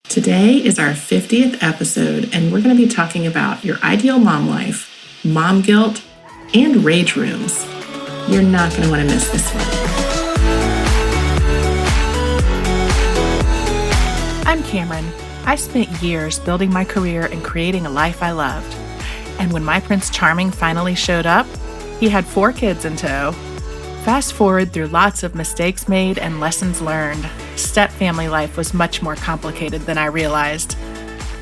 Today is our 50th episode, and we're going to be talking about your ideal mom life, mom guilt, and rage rooms. You're not going to want to miss this one. I'm Cameron. I spent years building my career and creating a life I loved. And when my Prince Charming finally showed up, he had 4 kids in tow. Fast forward through lots of mistakes made and lessons learned, step-family life was much more complicated than I realized.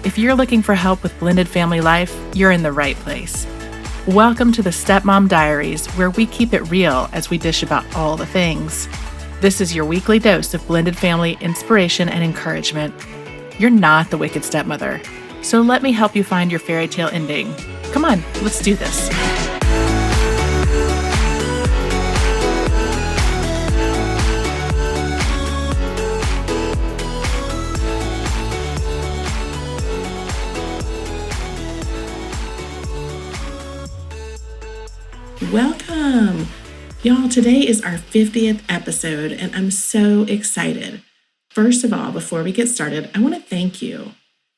If you're looking for help with blended family life, you're in the right place. Welcome to the Stepmom Diaries, where we keep it real as we dish about all the things. This is your weekly dose of blended family inspiration and encouragement. You're not the wicked stepmother, so let me help you find your fairy tale ending. Come on, let's do this. Welcome! Y'all, today is our 50th episode, and I'm so excited. First of all, before we get started, I want to thank you.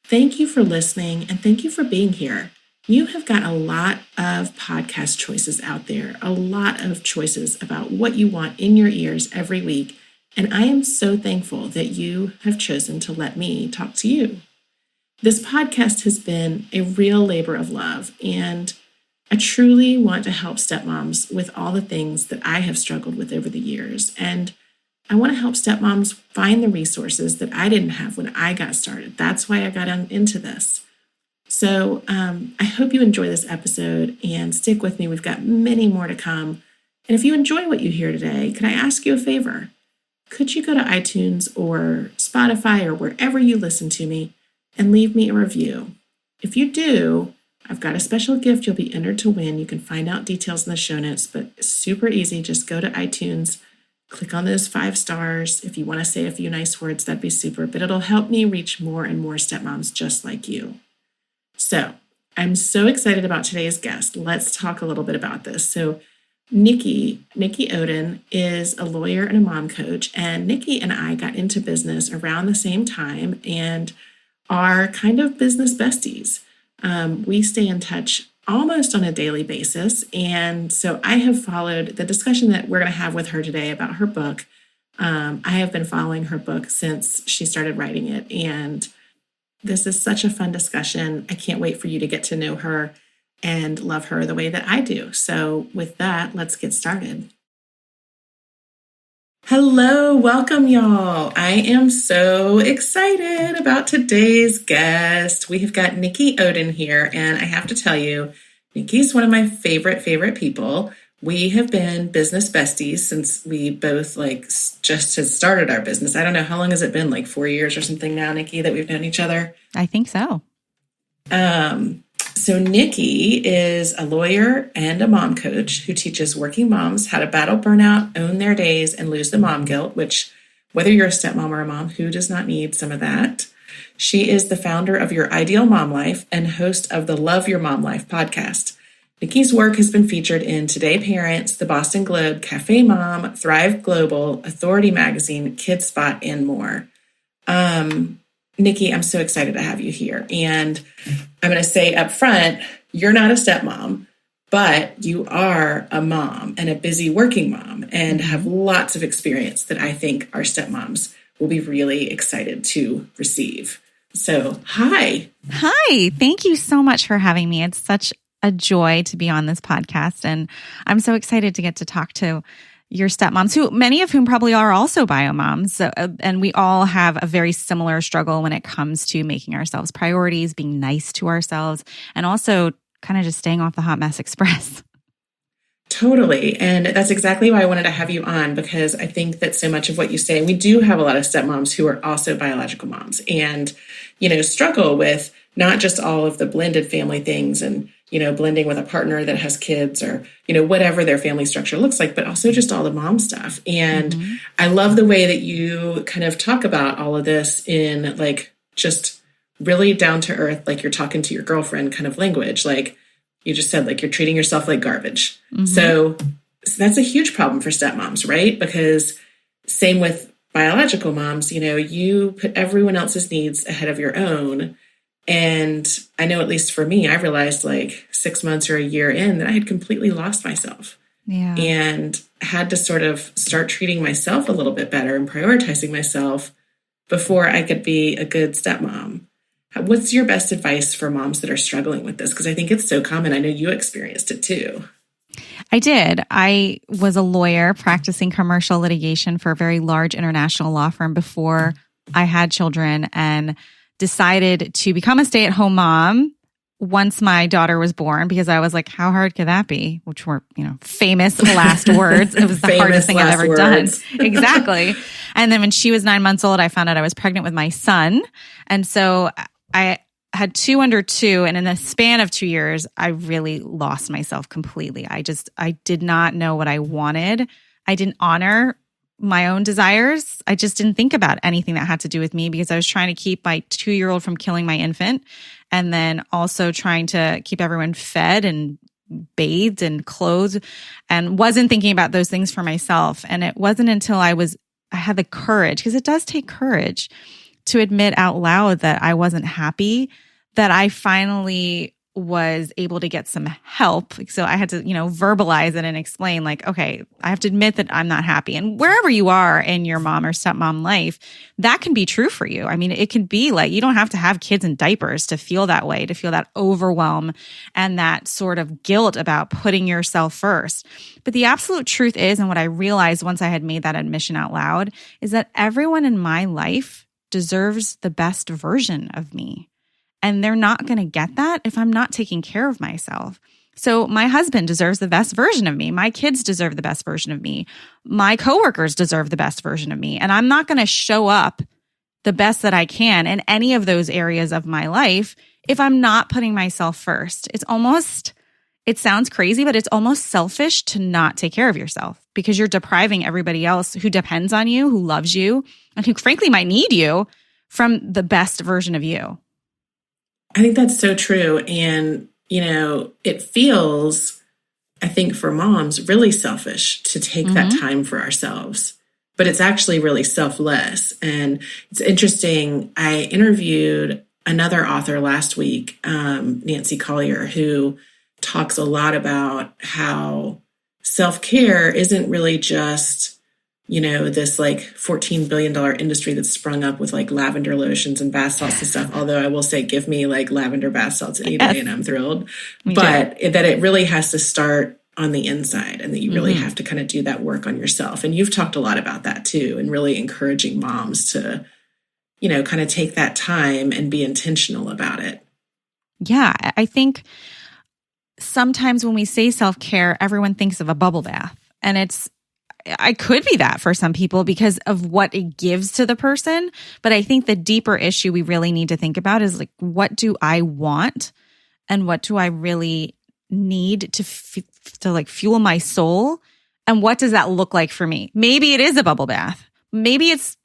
Thank you for listening, and thank you for being here. You have got a lot of podcast choices out there, a lot of choices about what you want in your ears every week, and I am so thankful that you have chosen to let me talk to you. This podcast has been a real labor of love, and I truly want to help stepmoms with all the things that I have struggled with over the years. And I want to help stepmoms find the resources that I didn't have when I got started. That's why I got into this. So I hope you enjoy this episode and stick with me. We've got many more to come. And if you enjoy what you hear today, can I ask you a favor? Could you go to iTunes or Spotify or wherever you listen to me and leave me a review? If you do, I've got a special gift you'll be entered to win. You can find out details in the show notes, but it's super easy. Just go to iTunes, click on those 5 stars. If you want to say a few nice words, that'd be super, but it'll help me reach more and more stepmoms just like you. So I'm so excited about today's guest. Let's talk a little bit about this. So Nikki Oden is a lawyer and a mom coach, and Nikki and I got into business around the same time and are kind of business besties. We stay in touch almost on a daily basis. And so I have followed the discussion that we're going to have with her today about her book. I have been following her book since she started writing it. And this is such a fun discussion. I can't wait for you to get to know her and love her the way that I do. So with that, let's get started. Hello, welcome y'all. I am so excited about today's guest. We have got Nikki Oden here, and I have to tell you, Nikki's one of my favorite people. We have been business besties since we both just had started our business. I don't know, how long has it been? 4 years or something now, Nikki, that we've known each other? I think so. So Nikki is a lawyer and a mom coach who teaches working moms how to battle burnout, own their days, and lose the mom guilt, which, whether you're a stepmom or a mom, who does not need some of that? She is the founder of Your Ideal Mom Life and host of the Love Your Mom Life podcast. Nikki's work has been featured in Today Parents, The Boston Globe, Cafe Mom, Thrive Global, Authority Magazine, Kidspot, and more. Nikki, I'm so excited to have you here. And I'm going to say up front, you're not a stepmom, but you are a mom and a busy working mom and have lots of experience that I think our stepmoms will be really excited to receive. So, hi. Hi. Thank you so much for having me. It's such a joy to be on this podcast. And I'm so excited to get to talk to your stepmoms, who many of whom probably are also bio moms. And we all have a very similar struggle when it comes to making ourselves priorities, being nice to ourselves, and also kind of just staying off the hot mess express. Totally. And that's exactly why I wanted to have you on, because I think that so much of what you say, we do have a lot of stepmoms who are also biological moms and, struggle with not just all of the blended family things and, blending with a partner that has kids or, whatever their family structure looks like, but also just all the mom stuff. And I love the way that you kind of talk about all of this in just really down to earth, like you're talking to your girlfriend kind of language. Like you just said, you're treating yourself like garbage. So that's a huge problem for stepmoms, right? Because same with biological moms, you put everyone else's needs ahead of your own. And I know, at least for me, I realized like 6 months or a year in that I had completely lost myself. Yeah. And had to sort of start treating myself a little bit better and prioritizing myself before I could be a good stepmom. What's your best advice for moms that are struggling with this? Because I think it's so common. I know you experienced it too. I did. I was a lawyer practicing commercial litigation for a very large international law firm before I had children, and decided to become a stay-at-home mom once my daughter was born, because I was like, how hard could that be? Which were, famous last words. It was the hardest thing I've ever done. Exactly. And then when she was 9 months old, I found out I was pregnant with my son. And so I had 2 under 2. And in the span of 2 years, I really lost myself completely. I did not know what I wanted. I didn't honor my own desires. I just didn't think about anything that had to do with me, because I was trying to keep my 2-year-old from killing my infant, and then also trying to keep everyone fed and bathed and clothed, and wasn't thinking about those things for myself. And it wasn't until I had the courage, because it does take courage to admit out loud that I wasn't happy, that I finally was able to get some help. So I had to, verbalize it and explain, like, okay, I have to admit that I'm not happy. And wherever you are in your mom or stepmom life, that can be true for you. I mean, it can be like, you don't have to have kids in diapers to feel that way, to feel that overwhelm and that sort of guilt about putting yourself first. But the absolute truth is, and what I realized once I had made that admission out loud, is that everyone in my life deserves the best version of me. And they're not going to get that if I'm not taking care of myself. So my husband deserves the best version of me. My kids deserve the best version of me. My coworkers deserve the best version of me. And I'm not going to show up the best that I can in any of those areas of my life if I'm not putting myself first. It sounds crazy, but it's almost selfish to not take care of yourself, because you're depriving everybody else who depends on you, who loves you, and who frankly might need you, from the best version of you. I think that's so true. And, it feels, I think, for moms, really selfish to take that time for ourselves. But it's actually really selfless. And it's interesting. I interviewed another author last week, Nancy Collier, who talks a lot about how self-care isn't really just, this like $14 billion industry that's sprung up with like lavender lotions and bath salts and stuff. Although I will say, give me like lavender bath salts any day and I'm thrilled. That it really has to start on the inside, and that you really have to kind of do that work on yourself. And you've talked a lot about that too, and really encouraging moms to, kind of take that time and be intentional about it. Yeah, I think sometimes when we say self-care, everyone thinks of a bubble bath, and I could be that for some people because of what it gives to the person. But I think the deeper issue we really need to think about is like, what do I want? And what do I really need to like fuel my soul? And what does that look like for me? Maybe it is a bubble bath. Maybe it's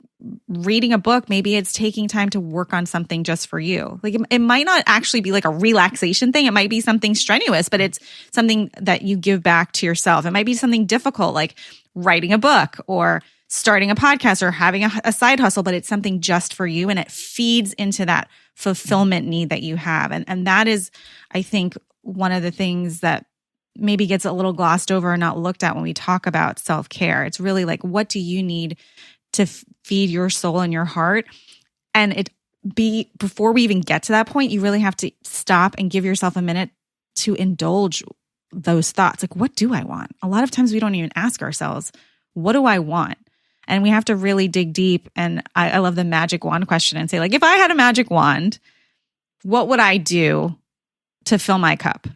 reading a book. Maybe it's taking time to work on something just for you. Like it might not actually be like a relaxation thing. It might be something strenuous, but it's something that you give back to yourself. It might be something difficult, like writing a book or starting a podcast or having a side hustle, but it's something just for you, and it feeds into that fulfillment need that you have. And that is, I think, one of the things that maybe gets a little glossed over and not looked at when we talk about self-care. It's really like, what do you need to feed your soul and your heart? And before we even get to that point, you really have to stop and give yourself a minute to indulge those thoughts. Like, what do I want? A lot of times we don't even ask ourselves, what do I want? And we have to really dig deep. And I love the magic wand question and say, like, if I had a magic wand, what would I do to fill my cup?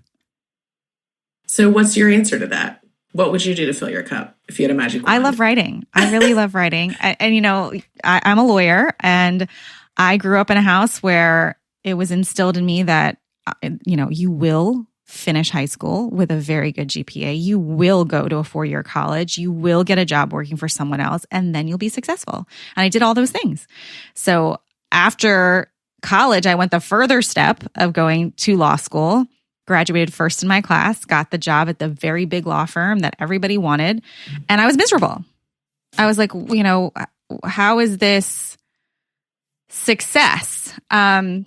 So what's your answer to that? What would you do to fill your cup if you had a magic wand? I love writing. I really love writing. And I'm a lawyer, and I grew up in a house where it was instilled in me that, you will finish high school with a very good GPA. You will go to a 4-year college. You will get a job working for someone else, and then you'll be successful. And I did all those things. So after college, I went the further step of going to law school, graduated first in my class, got the job at the very big law firm that everybody wanted, and I was miserable. I was like, how is this success? And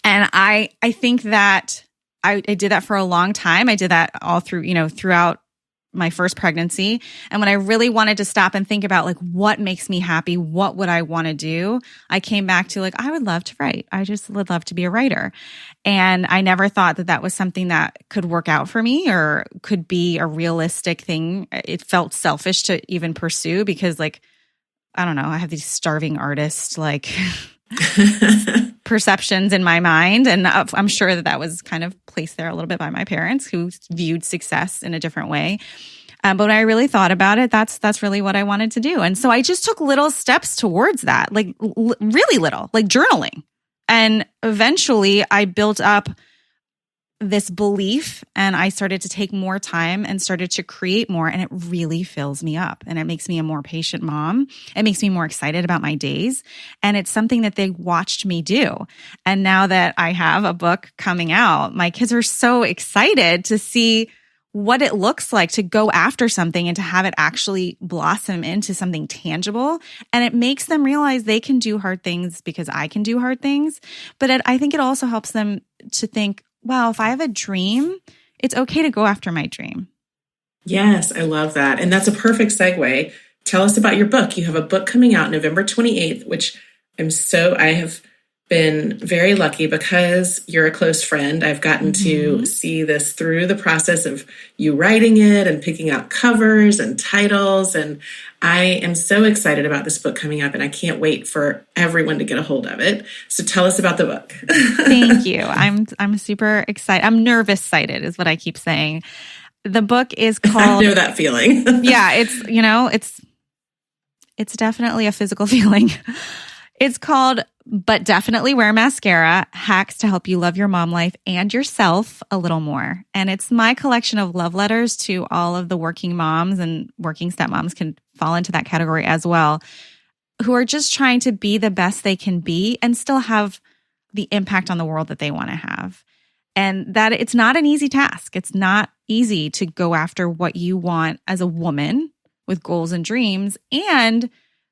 I think that I did that for a long time. I did that all through, throughout my first pregnancy. And when I really wanted to stop and think about like, what makes me happy? What would I want to do? I came back to like, I would love to write. I just would love to be a writer. And I never thought that that was something that could work out for me or could be a realistic thing. It felt selfish to even pursue because like, I don't know, I have these starving artist like perceptions in my mind. And I'm sure that that was kind of placed there a little bit by my parents who viewed success in a different way. But when I really thought about it, that's really what I wanted to do. And so I just took little steps towards that, like really little, like journaling. And eventually I built up this belief and I started to take more time and started to create more, and it really fills me up and it makes me a more patient mom. It makes me more excited about my days. And it's something that they watched me do. And now that I have a book coming out, my kids are so excited to see what it looks like to go after something and to have it actually blossom into something tangible. And it makes them realize they can do hard things because I can do hard things. But I think it also helps them to think, wow, if I have a dream, it's okay to go after my dream. Yes, I love that. And that's a perfect segue. Tell us about your book. You have a book coming out November 28th, which I have been very lucky because you're a close friend. I've gotten to see this through the process of you writing it and picking out covers and titles. And I am so excited about this book coming up and I can't wait for everyone to get a hold of it. So tell us about the book. Thank you. I'm super excited. I'm nervous sighted is what I keep saying. The book is called... I know that feeling. Yeah, it's definitely a physical feeling. It's called But Definitely Wear Mascara, Hacks to Help You Love Your Mom Life and Yourself a Little More. And it's my collection of love letters to all of the working moms, and working stepmoms can fall into that category as well, who are just trying to be the best they can be and still have the impact on the world that they want to have. And that it's not an easy task. It's not easy to go after what you want as a woman with goals and dreams and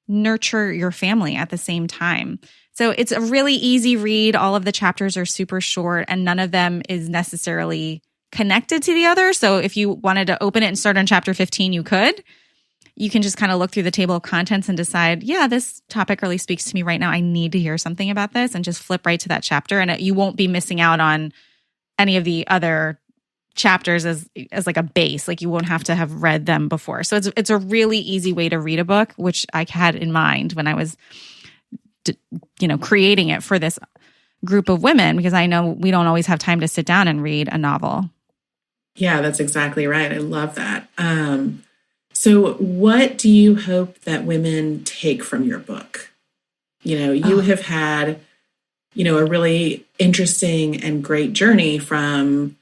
nurture your family at the same time. So it's a really easy read. All of the chapters are super short and none of them is necessarily connected to the other. So if you wanted to open it and start on chapter 15, you could. You can just kind of look through the table of contents and decide, yeah, this topic really speaks to me right now. I need to hear something about this, and just flip right to that chapter. And you won't be missing out on any of the other chapters as like a base. Like you won't have to have read them before. So it's a really easy way to read a book, which I had in mind when I was, creating it for this group of women, because I know we don't always have time to sit down and read a novel. Yeah, that's exactly right. I love that. So what do you hope that women take from your book? You have had, a really interesting and great journey from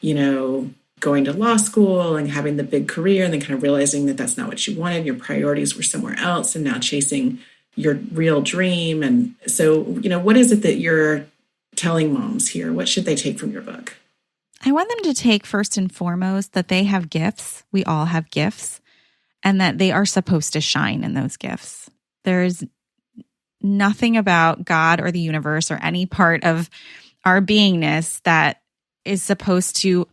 going to law school and having the big career and then kind of realizing that that's not what you wanted. Your priorities were somewhere else and now chasing your real dream. And so, what is it that you're telling moms here? What should they take from your book? I want them to take first and foremost that they have gifts. We all have gifts, and that they are supposed to shine in those gifts. There's nothing about God or the universe or any part of our beingness that is supposed to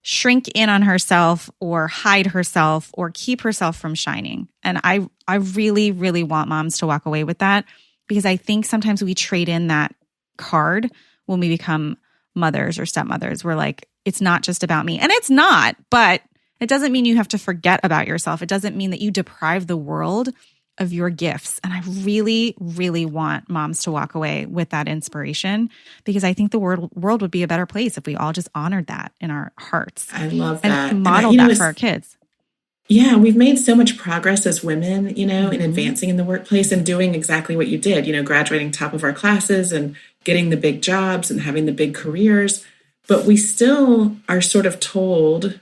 shrink in on herself or hide herself or keep herself from shining. And I really, really want moms to walk away with that, because I think sometimes we trade in that card when we become mothers or stepmothers. We're like, it's not just about me. And it's not, but it doesn't mean you have to forget about yourself. It doesn't mean that you deprive the world of your gifts. And I really, really want moms to walk away with that inspiration, because I think the world would be a better place if we all just honored that in our hearts. I love that. And modeled that for our kids. Yeah, we've made so much progress as women, in advancing in the workplace and doing exactly what you did, graduating top of our classes and getting the big jobs and having the big careers. But we still are sort of told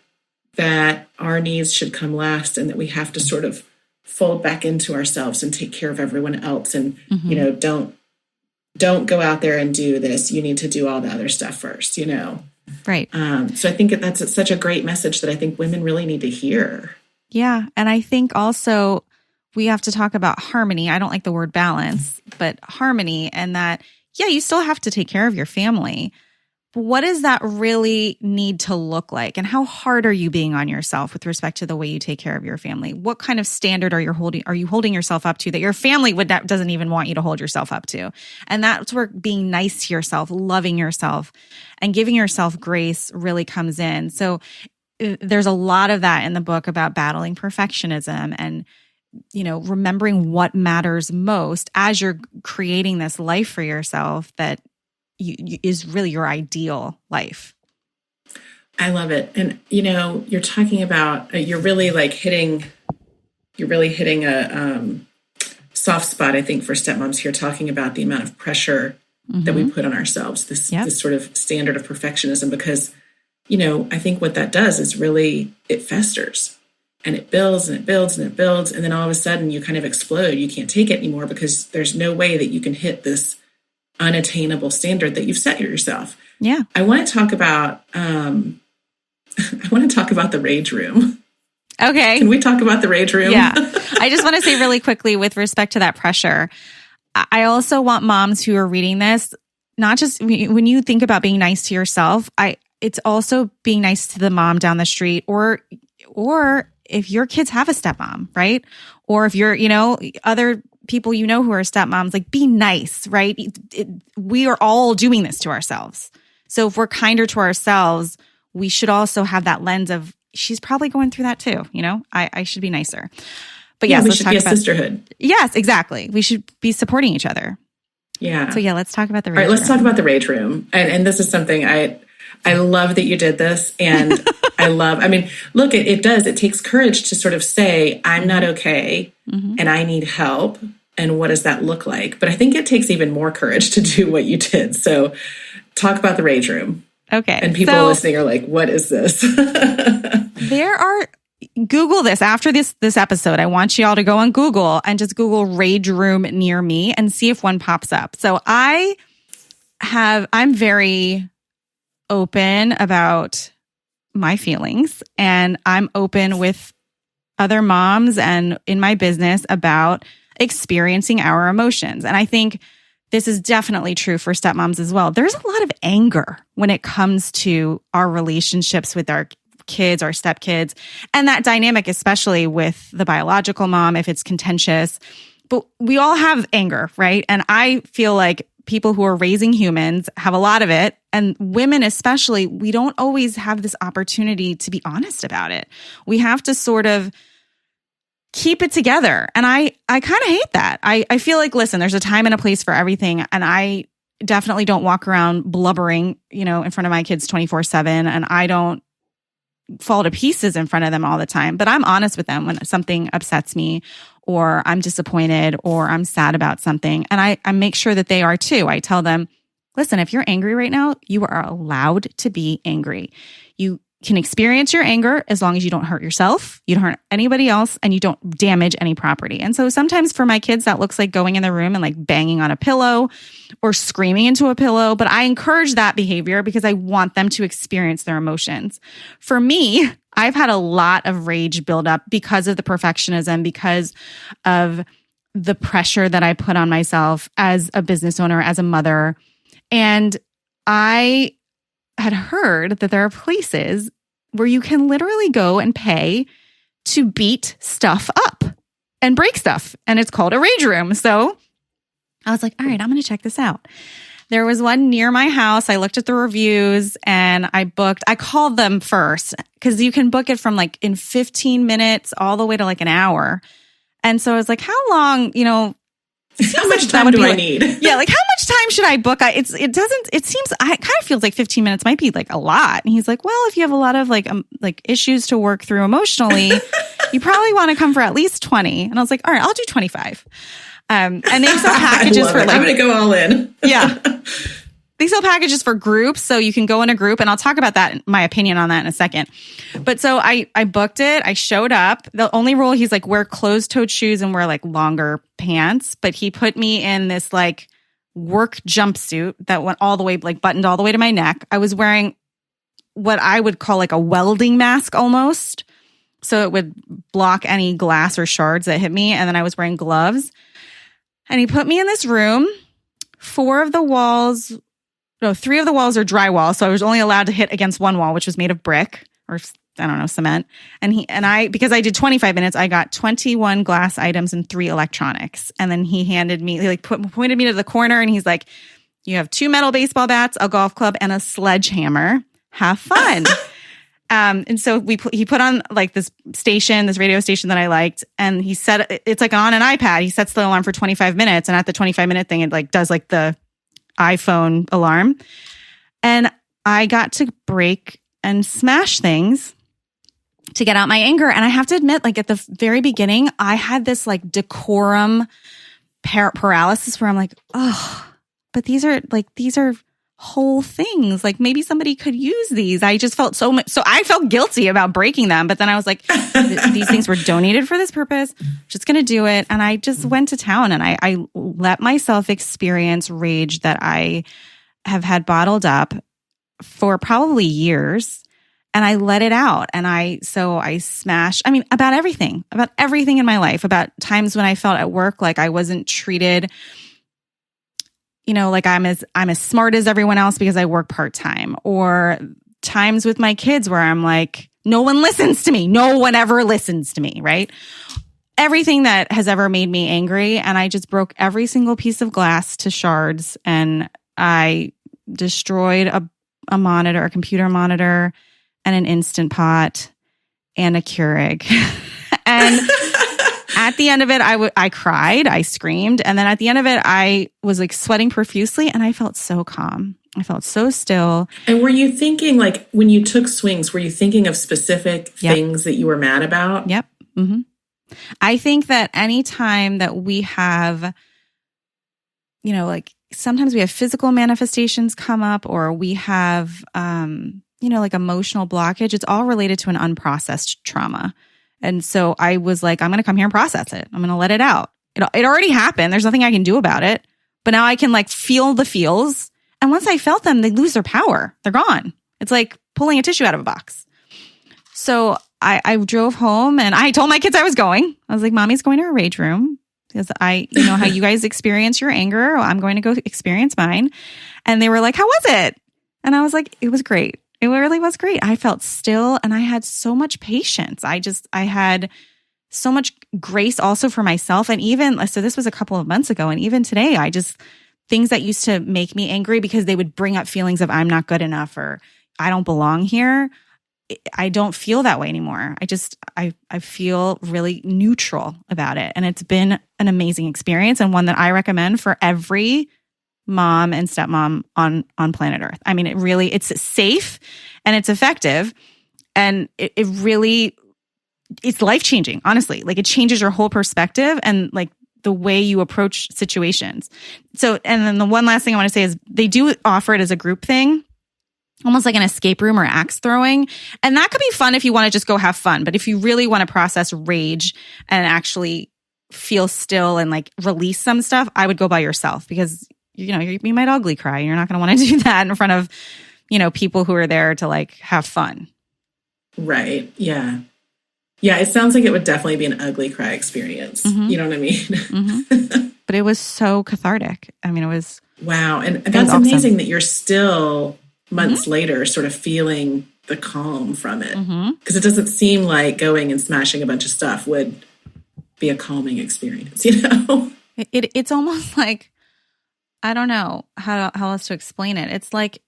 that our needs should come last and that we have to sort of fold back into ourselves and take care of everyone else. And, don't go out there and do this. You need to do all the other stuff first, Right. So I think that's such a great message that I think women really need to hear. Yeah. And I think also we have to talk about harmony. I don't like the word balance, but harmony, and that, yeah, you still have to take care of your family. But what does that really need to look like? And how hard are you being on yourself with respect to the way you take care of your family? What kind of standard are you holding yourself up to that your family doesn't even want you to hold yourself up to? And that's where being nice to yourself, loving yourself, and giving yourself grace really comes in. So there's a lot of that in the book about battling perfectionism and, remembering what matters most as you're creating this life for yourself that is really your ideal life. I love it. And, you're talking about, you're really hitting a soft spot, I think, for stepmoms here, talking about the amount of pressure that we put on ourselves, this sort of standard of perfectionism, because, I think what that does is really, it festers and it builds and it builds and it builds. And then all of a sudden you kind of explode. You can't take it anymore because there's no way that you can hit this unattainable standard that you've set yourself. Yeah. I want to talk about the rage room. Okay. Can we talk about the rage room? Yeah. I just want to say really quickly with respect to that pressure, I also want moms who are reading this, not just when you think about being nice to yourself, it's also being nice to the mom down the street, or if your kids have a stepmom, right? Or if you're, other people who are stepmoms, be nice, right? We are all doing this to ourselves. So if we're kinder to ourselves, we should also have that lens of, she's probably going through that too. I should be nicer. But yes, we should be a sisterhood. Yes, exactly. We should be supporting each other. Yeah. So yeah, let's talk about the rage room. All right, let's talk about the rage room. And this is something I love that you did this. And look, it does. It takes courage to sort of say, I'm not okay and I need help. And what does that look like? But I think it takes even more courage to do what you did. So talk about the rage room. Okay. And people listening are like, what is this? Google this after this episode. I want you all to go on Google and just Google rage room near me and see if one pops up. So I'm very open about my feelings, and I'm open with other moms and in my business about experiencing our emotions. And I think this is definitely true for stepmoms as well. There's a lot of anger when it comes to our relationships with our kids, our stepkids, and that dynamic, especially with the biological mom, if it's contentious. But we all have anger, right? And I feel like people who are raising humans have a lot of it. And women especially, we don't always have this opportunity to be honest about it. We have to sort of keep it together. And I kind of hate that. I feel like, listen, there's a time and a place for everything. And I definitely don't walk around blubbering, in front of my kids 24/7. And I don't fall to pieces in front of them all the time. But I'm honest with them when something upsets me, or I'm disappointed, or I'm sad about something. And I make sure that they are too. I tell them, listen, if you're angry right now, you are allowed to be angry. You can experience your anger as long as you don't hurt yourself, you don't hurt anybody else, and you don't damage any property. And so sometimes for my kids, that looks like going in the room and banging on a pillow or screaming into a pillow. But I encourage that behavior because I want them to experience their emotions. For me, I've had a lot of rage build up because of the perfectionism, because of the pressure that I put on myself as a business owner, as a mother. And I had heard that there are places where you can literally go and pay to beat stuff up and break stuff. And it's called a rage room. So I was like, all right, I'm going to check this out. There was one near my house. I looked at the reviews and I called them first because you can book it from in 15 minutes all the way to an hour. And so I was like, how long, how much time do I need? Yeah, how much time should I book? It kind of feels like 15 minutes might be a lot. And he's like, well, if you have a lot of issues to work through emotionally, you probably want to come for at least 20. And I was like, all right, I'll do 25. And they sell packages for I'm going to go all in. Yeah. They sell packages for groups, so you can go in a group, and I'll talk about that, my opinion on that in a second. But so I booked it. I showed up. The only rule, he's like, wear closed-toed shoes and wear longer pants. But he put me in this work jumpsuit that went all the way, buttoned all the way to my neck. I was wearing what I would call a welding mask almost. so it would block any glass or shards that hit me. And then I was wearing gloves. And he put me in this room. 3 of the walls are drywall. So I was only allowed to hit against one wall, which was made of brick or I don't know, cement. Because I did 25 minutes, I got 21 glass items and 3 electronics. And then he pointed me to the corner and he's like, you have 2 metal baseball bats, a golf club, and a sledgehammer. Have fun. And so he put on like this radio station that I liked, and he said it's like on an iPad. He sets the alarm for 25 minutes, and at the 25-minute thing, it like does like the iPhone alarm. And I got to break and smash things to get out my anger. And I have to admit, like at the very beginning, I had this like decorum paralysis where I'm like, oh, but these are whole things. Like maybe somebody could use these. I just felt so I felt guilty about breaking them. But then I was like, these things were donated for this purpose. I'm just going to do it. And I just went to town and I let myself experience rage that I have had bottled up for probably years. And I let it out. And I smashed, about everything in my life, about times when I felt at work like I wasn't treated, like I'm as smart as everyone else because I work part-time, or times with my kids where I'm like, no one listens to me. No one ever listens to me, right? Everything that has ever made me angry. And I just broke every single piece of glass to shards, and I destroyed a computer monitor, and an Instant Pot, and a Keurig. And at the end of it, I cried, I screamed. And then at the end of it, I was like sweating profusely, and I felt so calm. I felt so still. And were you thinking, like, when you took swings, were you thinking of specific things that you were mad about? Yep. Mm-hmm. I think that any time that we have, like sometimes we have physical manifestations come up, or we have, like emotional blockage, it's all related to an unprocessed trauma. And so I was like, I'm going to come here and process it. I'm going to let it out. It already happened. There's nothing I can do about it. But now I can like feel the feels. And once I felt them, they lose their power. They're gone. It's like pulling a tissue out of a box. So I drove home and I told my kids I was going. I was like, Mommy's going to a rage room because how you guys experience your anger. I'm going to go experience mine. And they were like, how was it? And I was like, it was great. It really was great. I felt still and I had so much patience. I had so much grace also for myself. And so this was a couple of months ago. And even today, things that used to make me angry because they would bring up feelings of I'm not good enough or I don't belong here. I don't feel that way anymore. I feel really neutral about it. And it's been an amazing experience and one that I recommend for every mom and stepmom on planet Earth. I mean, it's safe and it's effective. And it's life-changing, honestly. Like it changes your whole perspective and like the way you approach situations. So, and then the one last thing I want to say is they do offer it as a group thing, almost like an escape room or axe throwing. And that could be fun if you want to just go have fun. But if you really want to process rage and actually feel still and like release some stuff, I would go by yourself because you might ugly cry. You're not going to want to do that in front of, people who are there to like have fun. Right. Yeah. Yeah. It sounds like it would definitely be an ugly cry experience. Mm-hmm. You know what I mean? Mm-hmm. But it was so cathartic. I mean, it was. Wow. And that's amazing that you're still months later sort of feeling the calm from it. Because it doesn't seem like going and smashing a bunch of stuff would be a calming experience, It's almost like, I don't know how else to explain it. It's like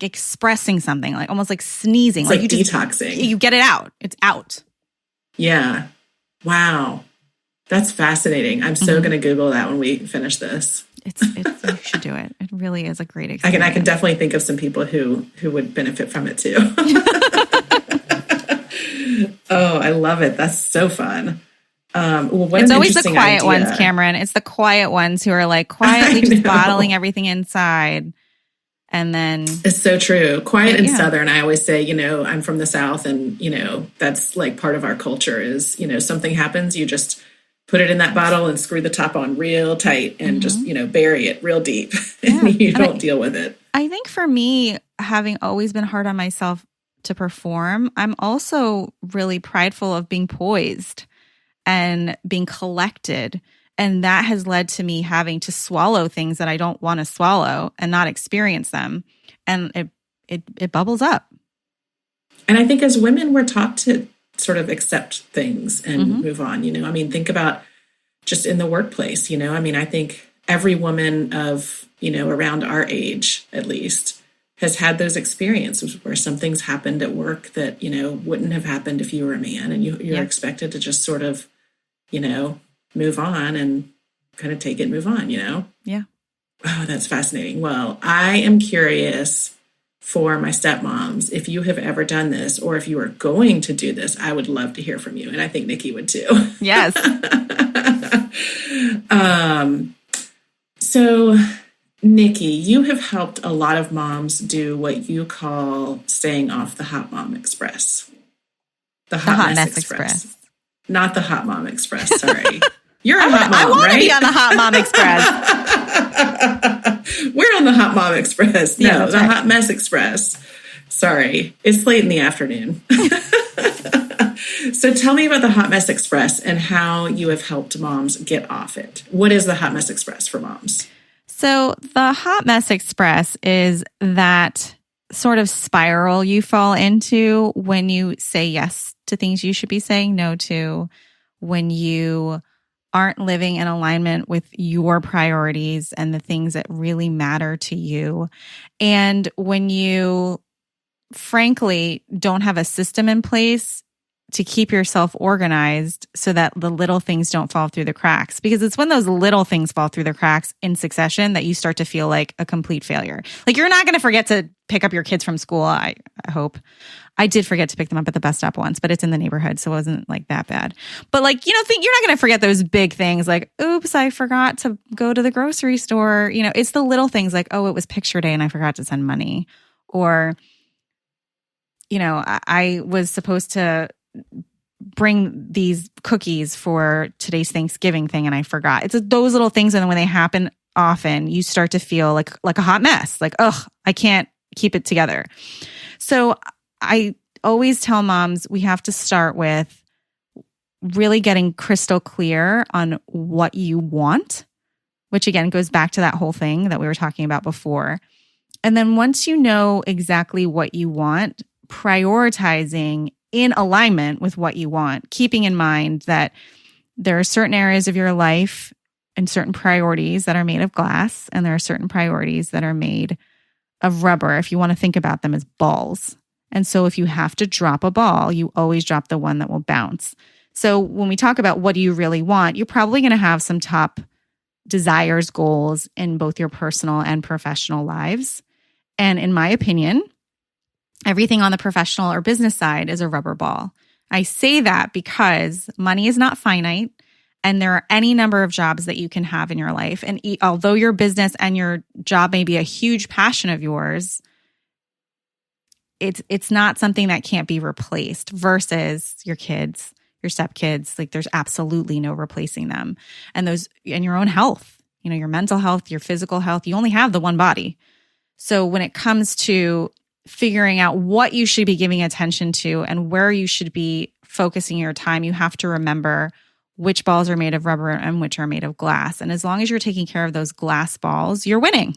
expressing something, like almost like sneezing. It's like you detoxing. You get it out. It's out. Yeah. Wow. That's fascinating. I'm so going to Google that when we finish this. You should do it. It really is a great experience. I can definitely think of some people who would benefit from it too. Oh, I love it. That's so fun. It's always the quiet ones, Cameron. It's the quiet ones who are like quietly just bottling everything inside. And then it's so true. Quiet and Southern. I always say, I'm from the South and, that's like part of our culture is, something happens, you just put it in that bottle and screw the top on real tight and just, bury it real deep and you don't deal with it. I think for me, having always been hard on myself to perform, I'm also really prideful of being poised and being collected. And that has led to me having to swallow things that I don't want to swallow and not experience them. And it bubbles up. And I think as women, we're taught to sort of accept things and move on. Think about just in the workplace, I think every woman of, around our age, at least, has had those experiences where some things happened at work that, wouldn't have happened if you were a man, and you're expected to just sort of, move on and kind of take it and move on, Yeah. Oh, that's fascinating. Well, I am curious for my stepmoms, if you have ever done this or if you are going to do this, I would love to hear from you. And I think Nikki would too. Yes. So, Nikki, you have helped a lot of moms do what you call staying off the hot mom express. The hot mess express. Not the hot mom express, sorry. You're a hot mom, right? I want to be on the hot mom express. We're on the hot mom express. No, Yeah, the right. hot mess express. Sorry, it's late in the afternoon. So tell me about the hot mess express and how you have helped moms get off it. What is the hot mess express for moms? So the hot mess express is that sort of spiral you fall into when you say yes to things you should be saying no to, when you aren't living in alignment with your priorities and the things that really matter to you. And when you, frankly, don't have a system in place to keep yourself organized so that the little things don't fall through the cracks. Because it's when those little things fall through the cracks in succession that you start to feel like a complete failure. Like, you're not going to forget to pick up your kids from school, I hope. I did forget to pick them up at the bus stop once, but it's in the neighborhood, so it wasn't like that bad. But like, you're not going to forget those big things like, oops, I forgot to go to the grocery store. It's the little things like, oh, it was picture day and I forgot to send money. Or, I was supposed to bring these cookies for today's Thanksgiving thing and I forgot. It's those little things, and then when they happen often, you start to feel like a hot mess. Like, ugh, I can't keep it together. So I always tell moms we have to start with really getting crystal clear on what you want, which again goes back to that whole thing that we were talking about before. And then once you know exactly what you want, prioritizing in alignment with what you want, keeping in mind that there are certain areas of your life and certain priorities that are made of glass, and there are certain priorities that are made of rubber, if you want to think about them as balls. And so if you have to drop a ball, you always drop the one that will bounce. So when we talk about what do you really want, you're probably going to have some top desires, goals in both your personal and professional lives. And in my opinion, everything on the professional or business side is a rubber ball. I say that because money is not finite, and there are any number of jobs that you can have in your life. And although your business and your job may be a huge passion of yours, it's not something that can't be replaced versus your kids, your stepkids. Like, there's absolutely no replacing them. And your own health, your mental health, your physical health, you only have the one body. So when it comes to figuring out what you should be giving attention to and where you should be focusing your time, you have to remember which balls are made of rubber and which are made of glass. And as long as you're taking care of those glass balls, you're winning.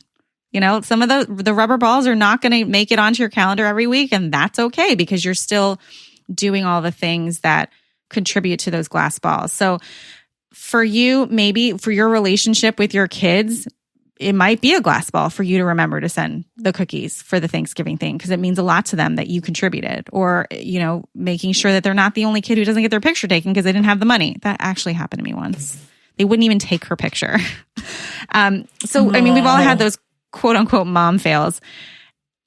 Some of the rubber balls are not going to make it onto your calendar every week, and that's okay because you're still doing all the things that contribute to those glass balls. So for you, maybe for your relationship with your kids, it might be a glass ball for you to remember to send the cookies for the Thanksgiving thing because it means a lot to them that you contributed. Or, making sure that they're not the only kid who doesn't get their picture taken because they didn't have the money. That actually happened to me once. They wouldn't even take her picture. We've all had those quote unquote mom fails.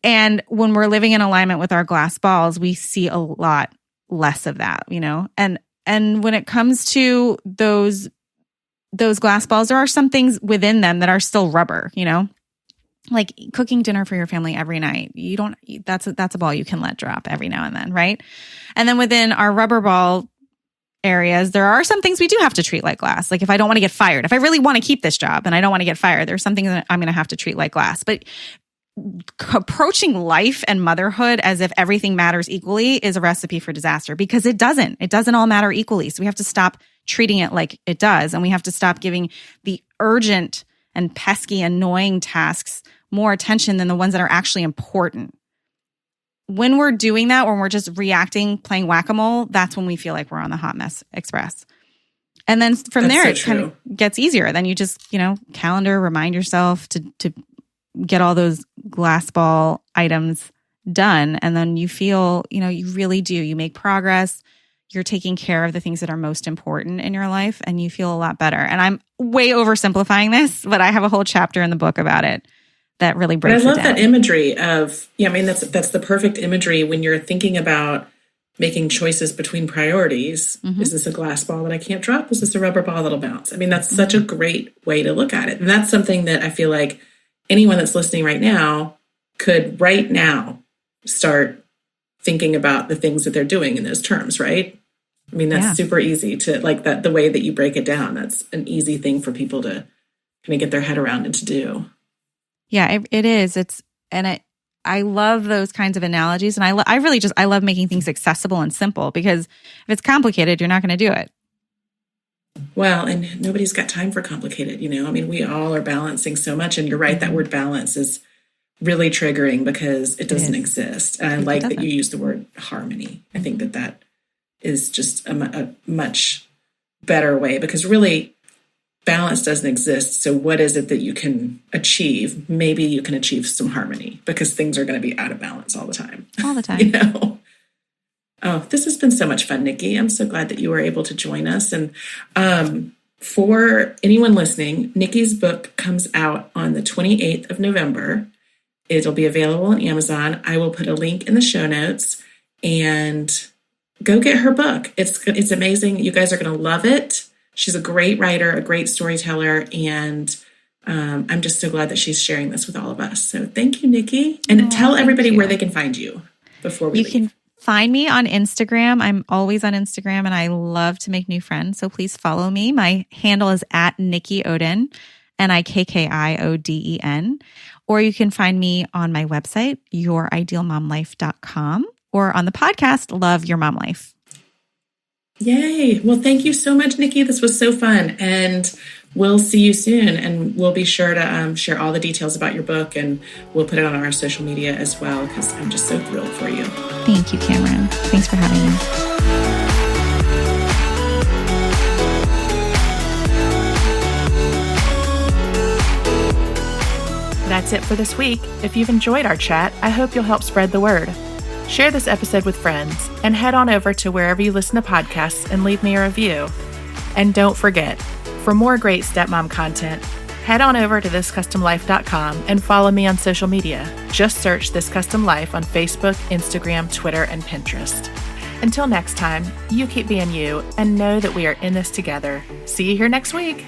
And when we're living in alignment with our glass balls, we see a lot less of that, And when it comes to those glass balls, there are some things within them that are still rubber, like cooking dinner for your family every night. That's a ball you can let drop every now and then, right? And then within our rubber ball areas, there are some things we do have to treat like glass. Like if I don't want to get fired, if I really want to keep this job and I don't want to get fired, there's something that I'm going to have to treat like glass. But approaching life and motherhood as if everything matters equally is a recipe for disaster, because it doesn't. It doesn't all matter equally. So we have to stop treating it like it does. And we have to stop giving the urgent and pesky, annoying tasks more attention than the ones that are actually important. When we're doing that, when we're just reacting, playing whack-a-mole, that's when we feel like we're on the hot mess express. And then from there, it kind of gets easier. Then you just, calendar, remind yourself to get all those glass ball items done. And then you feel, you really do. You make progress. You're taking care of the things that are most important in your life, and you feel a lot better. And I'm way oversimplifying this, but I have a whole chapter in the book about it that really breaks it down. I love that imagery of, that's the perfect imagery when you're thinking about making choices between priorities. Mm-hmm. Is this a glass ball that I can't drop? Is this a rubber ball that'll bounce? That's such a great way to look at it. And that's something that I feel like anyone that's listening right now could right now start thinking about the things that they're doing in those terms, right? That's super easy to like that, the way that you break it down. That's an easy thing for people to kind of get their head around and to do. Yeah, it is. I love those kinds of analogies. And I love making things accessible and simple, because if it's complicated, you're not going to do it. Well, and nobody's got time for complicated, we all are balancing so much. And you're right, that word balance is really triggering because it doesn't exist. And I like that you use the word harmony. I think that is just a much better way, because really balance doesn't exist. So what is it that you can achieve? Maybe you can achieve some harmony, because things are going to be out of balance all the time. All the time. Oh, this has been so much fun, Nikki. I'm so glad that you were able to join us. And for anyone listening, Nikki's book comes out on the 28th of November. It'll be available on Amazon. I will put a link in the show notes, and go get her book. It's amazing. You guys are going to love it. She's a great writer, a great storyteller, and I'm just so glad that she's sharing this with all of us. So thank you, Nikki. And tell everybody where they can find you before we leave. You can find me on Instagram. I'm always on Instagram, and I love to make new friends. So please follow me. My handle is @Nikki Oden, NIKKIODEN. Or you can find me on my website, youridealmomlife.com, or on the podcast, Love Your Mom Life. Yay. Well, thank you so much, Nikki. This was so fun. And we'll see you soon. And we'll be sure to share all the details about your book, and we'll put it on our social media as well, because I'm just so thrilled for you. Thank you, Cameron. Thanks for having me. That's it for this week. If you've enjoyed our chat, I hope you'll help spread the word. Share this episode with friends, and head on over to wherever you listen to podcasts and leave me a review. And don't forget, for more great stepmom content, head on over to thiscustomlife.com and follow me on social media. Just search This Custom Life on Facebook, Instagram, Twitter, and Pinterest. Until next time, you keep being you, and know that we are in this together. See you here next week.